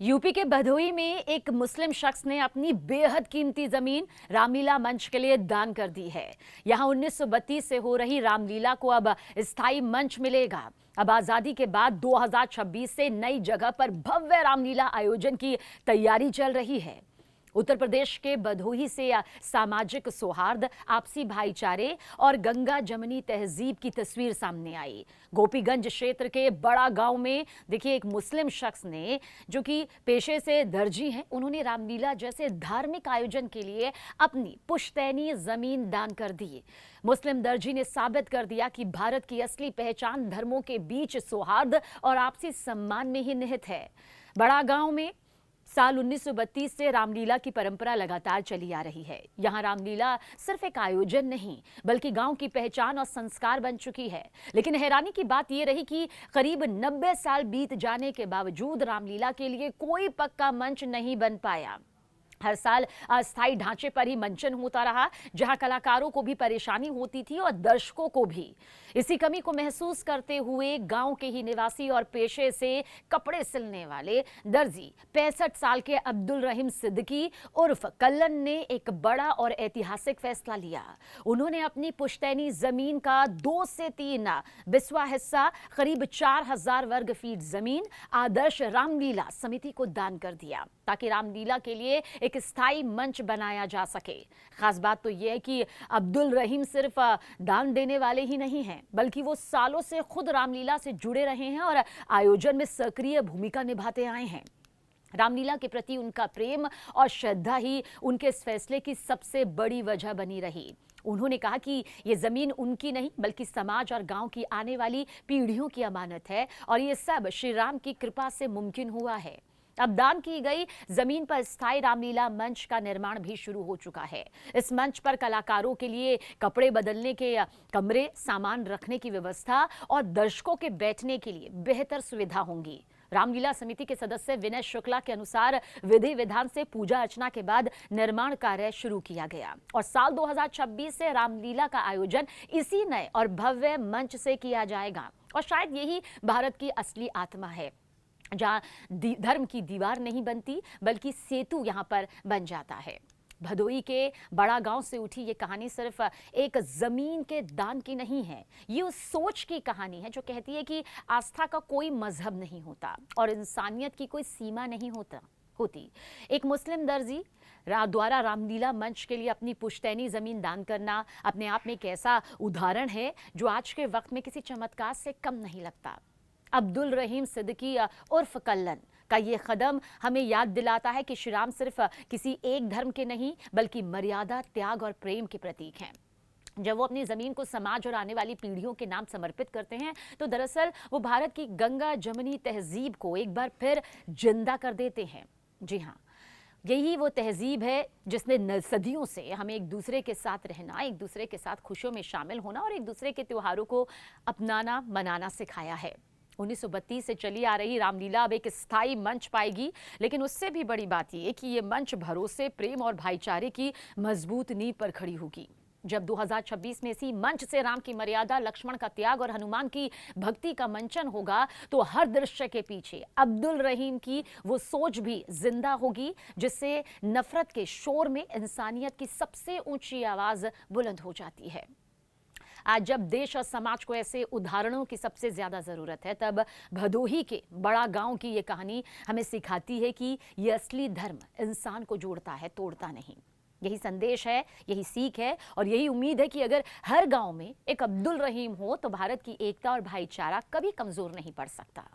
UP के भदोही में एक मुस्लिम शख्स ने अपनी बेहद कीमती जमीन रामलीला मंच के लिए दान कर दी है। यहां 1932 से हो रही रामलीला को अब स्थायी मंच मिलेगा। अब आजादी के बाद 2026 से नई जगह पर भव्य रामलीला आयोजन की तैयारी चल रही है। उत्तर प्रदेश के भदोही से सामाजिक सौहार्द, आपसी भाईचारे और गंगा जमनी तहजीब की तस्वीर सामने आई। गोपीगंज क्षेत्र के बड़ा गांव में देखिए एक मुस्लिम शख्स ने, जो कि पेशे से दर्जी हैं, उन्होंने रामलीला जैसे धार्मिक आयोजन के लिए अपनी पुश्तैनी जमीन दान कर दी। मुस्लिम दर्जी ने साबित कर दिया कि भारत की असली पहचान धर्मों के बीच सौहार्द और आपसी सम्मान में ही निहित है। बड़ा गांव में साल 1932 से रामलीला की परंपरा लगातार चली आ रही है। यहाँ रामलीला सिर्फ एक आयोजन नहीं, बल्कि गांव की पहचान और संस्कार बन चुकी है। लेकिन हैरानी की बात यह रही कि करीब 90 साल बीत जाने के बावजूद रामलीला के लिए कोई पक्का मंच नहीं बन पाया। हर साल अस्थायी ढांचे पर ही मंचन होता रहा, जहां कलाकारों को भी परेशानी होती थी और दर्शकों को भी। इसी कमी को महसूस करते हुए गांव के ही निवासी और पेशे से कपड़े सिलने वाले दर्जी 65 साल के अब्दुल रहीम सिद्दीकी उर्फ कल्लन ने एक बड़ा और ऐतिहासिक फैसला लिया। उन्होंने अपनी पुश्तैनी जमीन का 2 से 3 बिस्वा हिस्सा, करीब 4000 वर्ग फीट जमीन आदर्श रामलीला समिति को दान कर दिया, ताकि रामलीला के लिए एक स्थायी मंच बनाया जा सके। खास बात तो यह है कि अब्दुल रहीम सिर्फ दान देने वाले ही नहीं हैं, बल्कि वो सालों से खुद रामलीला से जुड़े रहे हैं और आयोजन में सक्रिय भूमिका निभाते आए हैं। रामलीला के प्रति उनका प्रेम और श्रद्धा ही उनके इस फैसले की सबसे बड़ी वजह बनी रही। उन्होंने कहा कि ये जमीन उनकी नहीं, बल्कि समाज और गांव की आने वाली पीढ़ियों की अमानत है और ये सब श्री राम की कृपा से मुमकिन हुआ है। अब दान की गई जमीन पर स्थायी रामलीला मंच का निर्माण भी शुरू हो चुका है। इस मंच पर कलाकारों के लिए कपड़े बदलने के कमरे, सामान रखने की व्यवस्था और दर्शकों के बैठने के लिए बेहतर सुविधा होंगी। रामलीला समिति के सदस्य विनय शुक्ला के अनुसार विधि विधान से पूजा अर्चना के बाद निर्माण कार्य शुरू किया गया और साल 2026 से रामलीला का आयोजन इसी नए और भव्य मंच से किया जाएगा। और शायद यही भारत की असली आत्मा है, जहां धर्म की दीवार नहीं बनती, बल्कि सेतु यहां पर बन जाता है। भदोही के बड़ा गांव से उठी ये कहानी सिर्फ एक जमीन के दान की नहीं है, ये उस सोच की कहानी है जो कहती है कि आस्था का कोई मजहब नहीं होता और इंसानियत की कोई सीमा नहीं होती। एक मुस्लिम दर्जी द्वारा रामलीला मंच के लिए अपनी पुश्तैनी जमीन दान करना अपने आप में एक ऐसा उदाहरण है जो आज के वक्त में किसी चमत्कार से कम नहीं लगता। अब्दुल रहीम सिद्दीकी उर्फ कल्लन का ये कदम हमें याद दिलाता है कि श्री राम सिर्फ किसी एक धर्म के नहीं, बल्कि मर्यादा, त्याग और प्रेम के प्रतीक हैं। जब वो अपनी जमीन को समाज और आने वाली पीढ़ियों के नाम समर्पित करते हैं, तो दरअसल वो भारत की गंगा जमनी तहजीब को एक बार फिर जिंदा कर देते हैं। जी हाँ, यही वो तहजीब है जिसने सदियों से हमें एक दूसरे के साथ रहना, एक दूसरे के साथ खुशियों में शामिल होना और एक दूसरे के त्योहारों को अपनाना, मनाना सिखाया है। 1932 से चली आ रही रामलीला अब एक स्थायी मंच पाएगी, लेकिन उससे भी बड़ी बात यह कि ये मंच भरोसे, प्रेम और भाईचारे की मजबूत नींव पर खड़ी होगी। जब 2026 में इसी मंच से राम की मर्यादा, लक्ष्मण का त्याग और हनुमान की भक्ति का मंचन होगा, तो हर दृश्य के पीछे अब्दुल रहीम की वो सोच भी जिंदा होगी, जिससे नफरत के शोर में इंसानियत की सबसे ऊंची आवाज बुलंद हो जाती है। आज जब देश और समाज को ऐसे उदाहरणों की सबसे ज्यादा जरूरत है, तब भदोही के बड़ा गांव की ये कहानी हमें सिखाती है कि ये असली धर्म इंसान को जोड़ता है, तोड़ता नहीं। यही संदेश है, यही सीख है और यही उम्मीद है कि अगर हर गांव में एक अब्दुल रहीम हो, तो भारत की एकता और भाईचारा कभी कमजोर नहीं पड़ सकता।